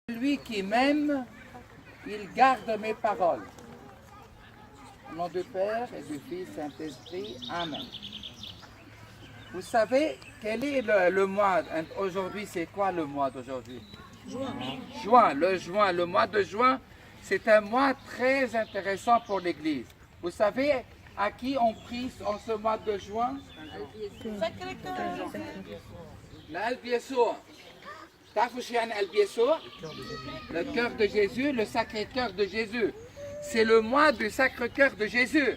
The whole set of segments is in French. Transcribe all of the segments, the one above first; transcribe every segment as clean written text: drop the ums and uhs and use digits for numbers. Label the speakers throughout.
Speaker 1: Celui qui m'aime, il garde mes paroles. Au nom du Père et du Fils Saint-Esprit. Amen. Vous savez quel est le mois aujourd'hui? C'est quoi le mois d'aujourd'hui? Juin. Le mois de juin, c'est un mois très intéressant pour l'Église. Vous savez à qui on prie en ce mois de juin? Le cœur de Jésus, le Sacré-Cœur de Jésus. C'est le mois du Sacré-Cœur de Jésus.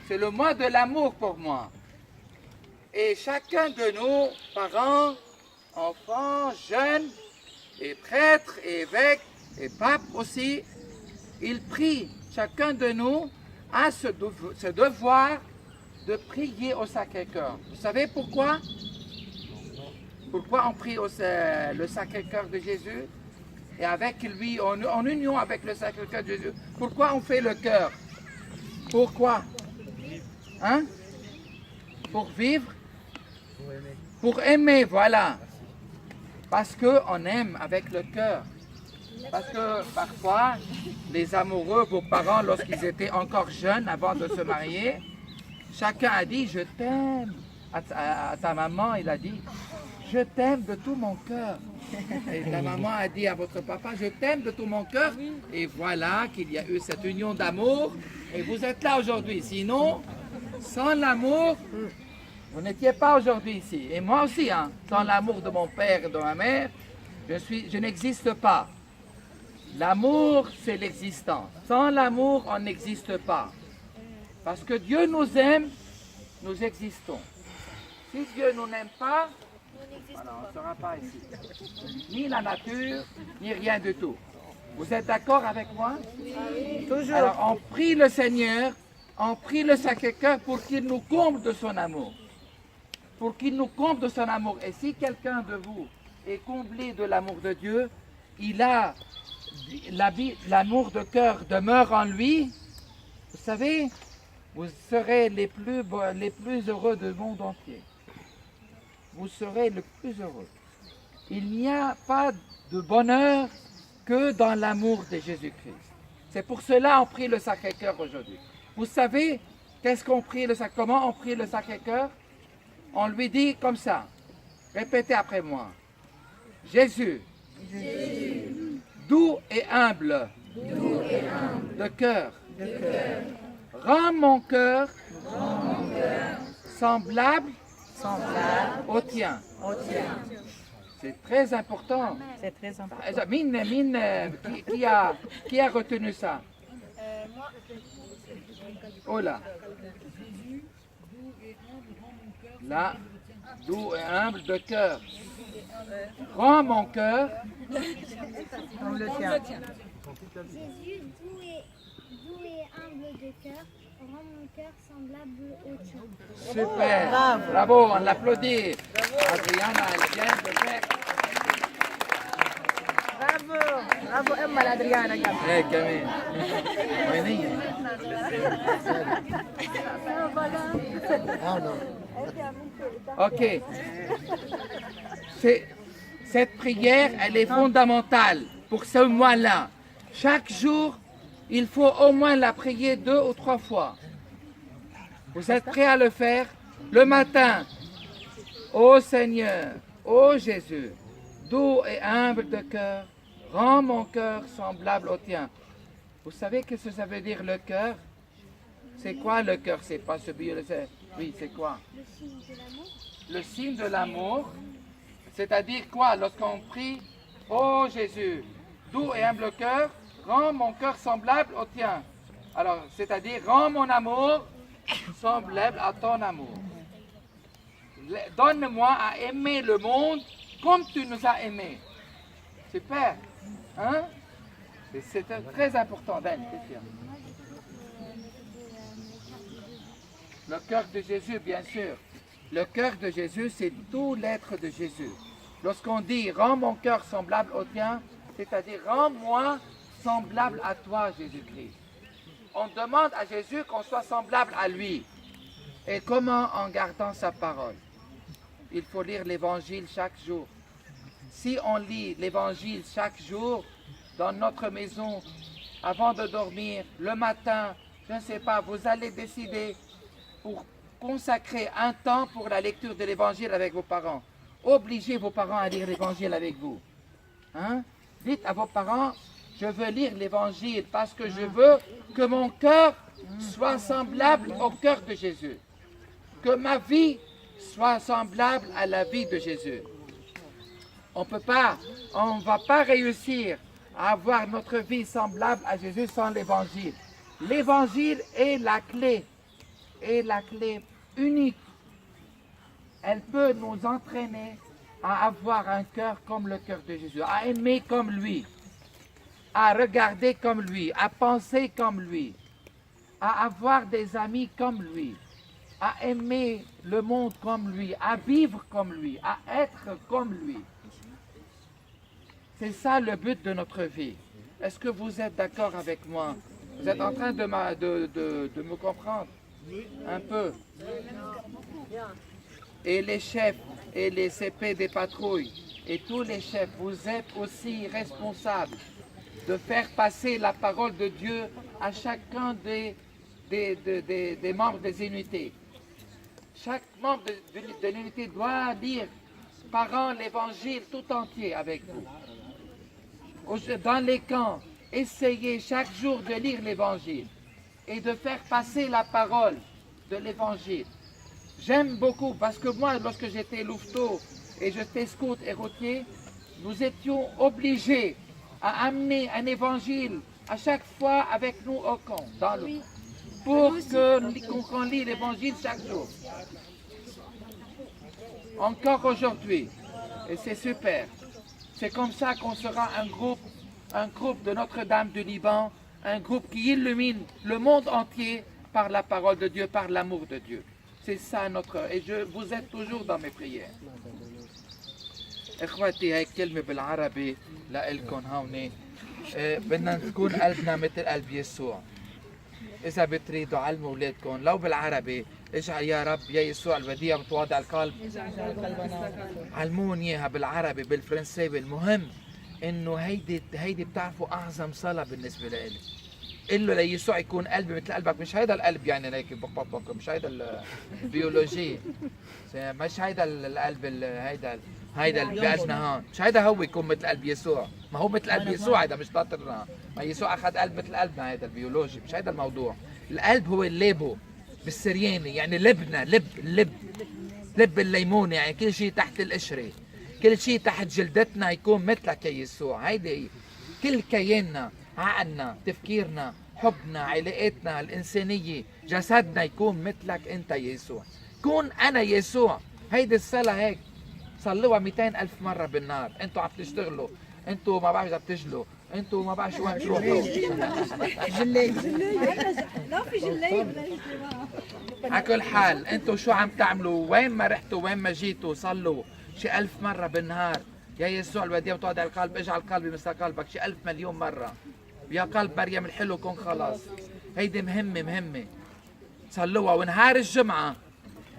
Speaker 1: C'est le mois de l'amour pour moi. Et chacun de nous, parents, enfants, jeunes, et prêtres, et évêques, et papes aussi, ils prient. Chacun de nous a ce devoir de prier au Sacré-Cœur. Vous savez pourquoi? Pourquoi on prie le Sacré-Cœur de Jésus et avec lui, en union avec le Sacré-Cœur de Jésus? Pourquoi on fait le cœur? Pourquoi? Hein? Pour vivre? Pour aimer, voilà. Parce qu'on aime avec le cœur. Parce que parfois, les amoureux, vos parents, lorsqu'ils étaient encore jeunes, avant de se marier, chacun a dit « je t'aime ». À ta maman, il a dit « je t'aime de tout mon cœur ». Et ta maman a dit à votre papa « je t'aime de tout mon cœur ». Et voilà qu'il y a eu cette union d'amour. Et vous êtes là aujourd'hui. Sinon, sans l'amour, vous n'étiez pas aujourd'hui ici. Et moi aussi, hein, sans l'amour de mon père et de ma mère, je n'existe pas. L'amour, c'est l'existence. Sans l'amour, on n'existe pas. Parce que Dieu nous aime, nous existons. Si Dieu nous n'aime pas, alors on ne sera pas ici. Ni la nature, ni rien du tout. Vous êtes d'accord avec moi? Oui. Toujours. Alors on prie le Seigneur, on prie le Sacré-Cœur pour qu'il nous comble de son amour. Pour qu'il nous comble de son amour. Et si quelqu'un de vous est comblé de l'amour de Dieu, il a l'amour de cœur demeure en lui. Vous savez, vous serez les plus heureux du monde entier. Vous serez le plus heureux. Il n'y a pas de bonheur que dans l'amour de Jésus-Christ. C'est pour cela qu'on prie le Sacré-Cœur aujourd'hui. Vous savez qu'est-ce qu'on prie comment on prie le Sacré-Cœur? On lui dit comme ça. Répétez après moi. Jésus, doux et humble, de cœur, rends mon cœur semblable au tien. C'est très important.
Speaker 2: C'est très important.
Speaker 1: Qui a retenu ça?
Speaker 3: Moi.
Speaker 1: Oh là. Là, doux et humble de cœur. Rends mon cœur
Speaker 2: Comme le tien.
Speaker 3: Jésus, doux et humble de cœur, rend mon cœur semblable au tien.
Speaker 1: Super. Bravo, on l'applaudit. Adriana, elle vient de faire.
Speaker 2: Bravo, Emma Adriana.
Speaker 1: Eh, Camille. Ok. Cette prière, elle est fondamentale pour ce mois-là. Chaque jour, il faut au moins la prier 2 ou 3 fois. Vous êtes prêts à le faire? Le matin, ô Seigneur, ô Jésus, doux et humble de cœur, rends mon cœur semblable au tien. Vous savez ce que ça veut dire le cœur? C'est quoi le cœur? C'est pas ce billet. Oui, c'est quoi?
Speaker 3: Le signe de l'amour.
Speaker 1: Le signe de l'amour, c'est-à-dire quoi? Lorsqu'on prie, ô Jésus, doux et humble cœur, rends mon cœur semblable au tien. Alors, c'est-à-dire, rends mon amour semblable à ton amour. Donne-moi à aimer le monde comme tu nous as aimés. Super. Hein? C'est très important. Ben, le cœur de Jésus, bien sûr. Le cœur de Jésus, c'est tout l'être de Jésus. Lorsqu'on dit « rends mon cœur semblable au tien », c'est-à-dire « rends-moi semblable à toi, Jésus-Christ ». On demande à Jésus qu'on soit semblable à lui. Et comment? En gardant sa parole. Il faut lire l'Évangile chaque jour. si on lit l'évangile chaque jour dans notre maison, avant de dormir, le matin, je ne sais pas, vous allez décider pour consacrer un temps pour la lecture de l'évangile avec vos parents. Obligez vos parents à lire l'évangile avec vous. Hein? Dites à vos parents, je veux lire l'évangile parce que je veux que mon cœur soit semblable au cœur de Jésus. Que ma vie soit semblable à la vie de Jésus. On ne va pas réussir à avoir notre vie semblable à Jésus sans l'évangile. L'évangile est la clé unique. Elle peut nous entraîner à avoir un cœur comme le cœur de Jésus, à aimer comme lui, à regarder comme lui, à penser comme lui, à avoir des amis comme lui, à aimer le monde comme lui, à vivre comme lui, à être comme lui. C'est ça le but de notre vie. Est-ce que vous êtes d'accord avec moi? Vous êtes en train de me comprendre un peu? Et les chefs et les CP des patrouilles et tous les chefs, vous êtes aussi responsables de faire passer la parole de Dieu à chacun des membres des unités. Chaque membre de l'unité doit lire par an l'évangile tout entier avec vous. Dans les camps, essayez chaque jour de lire l'évangile et de faire passer la parole de l'évangile. J'aime beaucoup parce que moi, lorsque j'étais louveteau et j'étais scout et routier, nous étions obligés à amener un évangile à chaque fois avec nous au camp, pour qu'on lit l'évangile chaque jour. Encore aujourd'hui, et c'est super. C'est comme ça qu'on sera un groupe de Notre-Dame du Liban, un groupe qui illumine le monde entier par la parole de Dieu, par l'amour de Dieu. C'est ça notre... Et vous êtes toujours dans mes prières. إخواتي هاي كلمة بالعربي لإلكم هون. بدنا نكون قلبنا مثل قلب يسوع. إذا بتريدوا علموا أولادكم لو بالعربي اجعل يا رب يا يسوع الوديع متواضع القلب. علمون إياها بالعربي بالفرنساوي. المهم إنه هيدي بتعرفوا أعظم صلاة بالنسبة لإلي. قل له ليسوع يكون قلبي مثل قلبك. مش هيدا القلب يعني هيك مش هيدا البيولوجي، مش هيدا القلب هيدا اللي بقلبنا هون. مش هيدا هو يكون مثل قلب يسوع. ما هو مثل قلب يسوع هيدا مش ناطرنا. ما يسوع اخذ قلب مثل قلبنا هيدا البيولوجي. مش هيدا الموضوع. القلب هو الليبو بالسرياني يعني لبنا لب الليمون يعني كل شيء تحت القشره. كل شيء تحت جلدتنا يكون مثلك يا يسوع. هيدي كل كياننا، عقلنا، تفكيرنا، حبنا، علاقاتنا الإنسانية، جسدنا يكون مثلك أنت يسوع. كون أنا يسوع. هيدي الصلاة هيك صلوها 200,000 مرة بالنهار. أنتوا عم تشتغلوا، أنتوا ما بعرف إذا بتجلوا، أنتوا ما بعرف شو وين تروحوا.
Speaker 2: لا في جلي.
Speaker 1: على كل حال أنتوا شو عم تعملوا؟ وين ما رحتوا وين ما جيتوا صلوا شي 1000 مرة بالنهار. يا يسوع الوديع وتواضع القلب اجعل قلبي مثل قلبك شي 1000 مليون مرة. يا قلب مريم الحلو كون خلاص. هيدي مهمة صلوها. ونهار الجمعة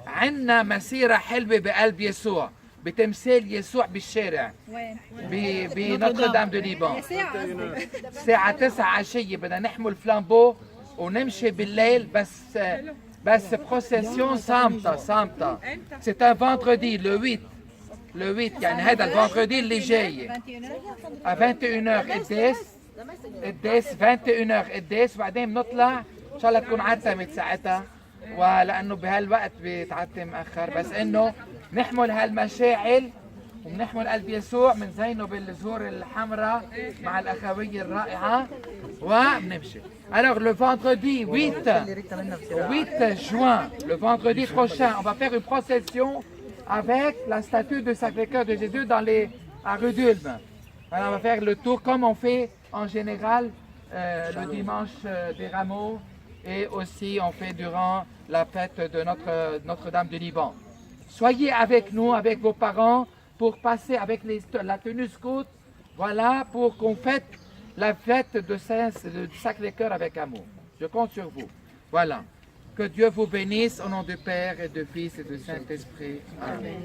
Speaker 1: عنا مسيرة حلوة بقلب يسوع بتمثال يسوع بالشارع بنوتردام دو ليبان. الساعة 9 عشية بدنا نحمل فلامبو ونمشي بالليل بس بروسيسيون صامتة. C'est un vendredi le 8 يعني هذا الفندردي اللي جاي à 21h قداس 21h قداس. وبعدين بنطلع ان شاء الله تكون عتمت ساعتها ولانه بهالوقت بيتعتم مأخر. بس انه نحمل هالمشاعل وبنحمل قلب يسوع بنزينه بالزهور الحمراء مع الاخويه الرائعه وبنمشي. Alors le vendredi 8 juin, le vendredi prochain, on va faire une procession avec la statue du Sacré-Cœur de Jésus à rue d'Ulm. Alors on va faire le tour comme on fait en général le dimanche des Rameaux et aussi on fait durant la fête de Notre-Dame du Liban. Soyez avec nous, avec vos parents, pour passer avec la tenue scout, voilà, pour qu'on fête la fête du Sacré-Cœur avec amour. Je compte sur vous. Voilà. Que Dieu vous bénisse au nom du Père et du Fils et du Saint-Esprit. Amen.